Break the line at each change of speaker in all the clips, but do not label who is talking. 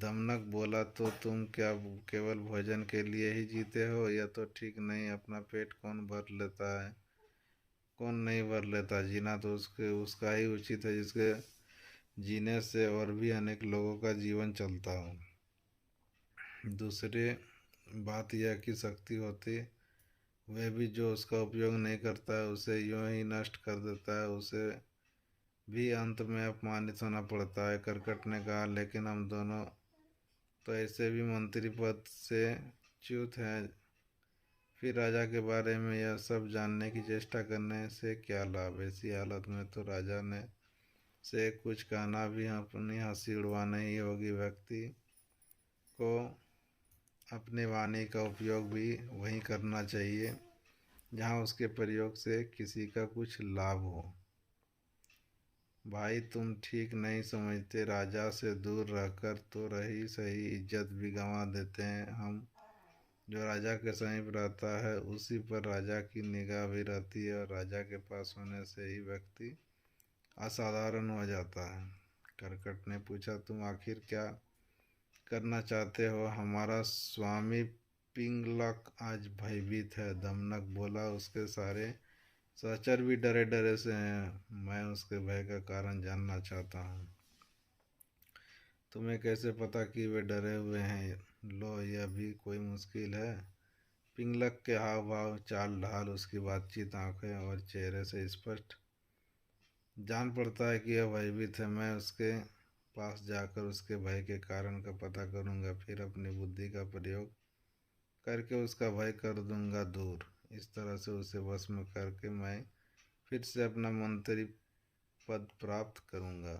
दमनक बोला, तो तुम क्या केवल भोजन के लिए ही जीते हो? यह तो ठीक नहीं। अपना पेट कौन भर लेता है, कौन नहीं भर लेता? जीना तो उसका ही उचित है जिसके जीने से और भी अनेक लोगों का जीवन चलता हो। दूसरी बात यह कि शक्ति होती वह भी जो उसका उपयोग नहीं करता है, उसे यूं ही नष्ट कर देता है, उसे भी अंत में अपमानित होना पड़ता है। करकट ने कहा, लेकिन हम दोनों तो ऐसे भी मंत्री पद से च्युत हैं, फिर राजा के बारे में यह सब जानने की चेष्टा करने से क्या लाभ? ऐसी हालत में तो राजा ने से कुछ कहना भी अपनी हंसी उड़वाना ही होगी। व्यक्ति को अपनी वाणी का उपयोग भी वहीं करना चाहिए जहाँ उसके प्रयोग से किसी का कुछ लाभ हो। भाई, तुम ठीक नहीं समझते। राजा से दूर रहकर तो रही सही, इज्जत भी गंवा देते हैं हम। जो राजा के समीप रहता है उसी पर राजा की निगाह भी रहती है, और राजा के पास होने से ही व्यक्ति असाधारण हो जाता है। करकट ने पूछा, तुम आखिर क्या करना चाहते हो? हमारा स्वामी पिंगलक आज भयभीत है। दमनक बोला, उसके सारे सहचर भी डरे डरे से हैं। मैं उसके भय का कारण जानना चाहता हूँ। तुम्हें कैसे पता कि वे डरे हुए हैं? लो, यह भी कोई मुश्किल है। पिंगलक के हाव भाव, चाल ढाल, उसकी बातचीत, आंखें और चेहरे से स्पष्ट जान पड़ता है कि यह भयभीत है। मैं उसके पास जाकर उसके भय के कारण का पता करूंगा, फिर अपनी बुद्धि का प्रयोग करके उसका भय कर दूंगा दूर। इस तरह से उसे वश में करके मैं फिर से अपना मंत्री पद प्राप्त करूंगा।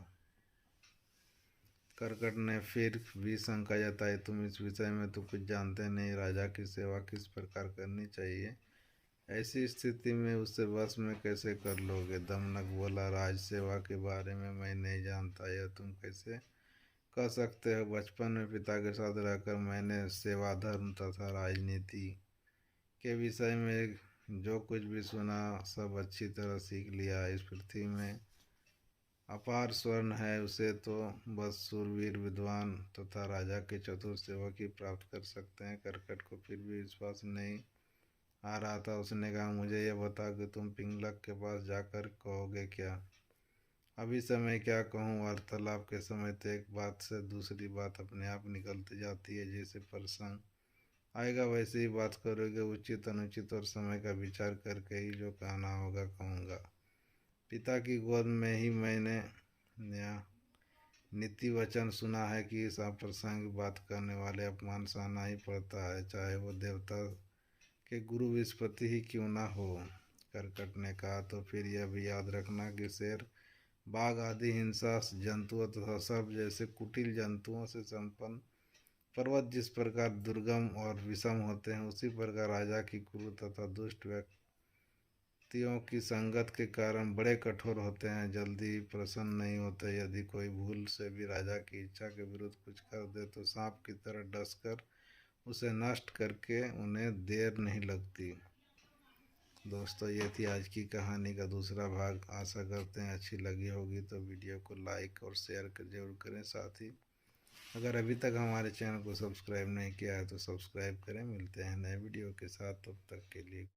करकट ने फिर भी शंका जताई, तुम इस विषय में तो कुछ जानते नहीं। राजा की सेवा किस प्रकार करनी चाहिए, ऐसी स्थिति में उसे वश में कैसे कर लोगे? दमनक बोला, राज सेवा के बारे में मैं नहीं जानता। यह तुम कैसे कह सकते हो? बचपन में पिता के साथ रहकर मैंने सेवा, धर्म तथा राजनीति के विषय में जो कुछ भी सुना सब अच्छी तरह सीख लिया। इस पृथ्वी में अपार स्वर्ण है, उसे तो बस सूरवीर, विद्वान तथा राजा के चतुर सेवक ही प्राप्त कर सकते हैं। करकट को फिर भी विश्वास नहीं आ रहा था। उसने कहा, मुझे यह बता कि तुम पिंगलक के पास जाकर कहोगे क्या? अभी से मैं क्या कहूँ? वार्तालाप के समय तो एक बात से दूसरी बात अपने आप निकलती जाती है। जैसे प्रसंग आएगा वैसे ही बात करोगे। उचित अनुचित और समय का विचार करके ही जो कहना होगा कहूँगा। पिता की गोद में ही मैंने नीति वचन सुना है कि इस अप्रासंगिक बात करने वाले अपमान सहना ही पड़ता है, चाहे वो देवता के गुरु बृहस्पति ही क्यों ना हो। करकट ने कहा, तो फिर यह भी याद रखना कि शेर, बाघ आदि हिंसा जंतुओं तथा सर्प जैसे कुटिल जंतुओं से संपन्न पर्वत जिस प्रकार दुर्गम और विषम होते हैं, उसी प्रकार राजा की क्रूर तथा दुष्ट व्यक्तियों की संगत के कारण बड़े कठोर होते हैं, जल्दी प्रसन्न नहीं होते। यदि कोई भूल से भी राजा की इच्छा के विरुद्ध कुछ कर दे तो सांप की तरह डसकर उसे नष्ट करके उन्हें देर नहीं लगती। दोस्तों, ये थी आज की कहानी का दूसरा भाग। आशा करते हैं अच्छी लगी होगी, तो वीडियो को लाइक और शेयर जरूर करें। साथ ही अगर अभी तक हमारे चैनल को सब्सक्राइब नहीं किया है तो सब्सक्राइब करें। मिलते हैं नए वीडियो के साथ, तब तक के लिए।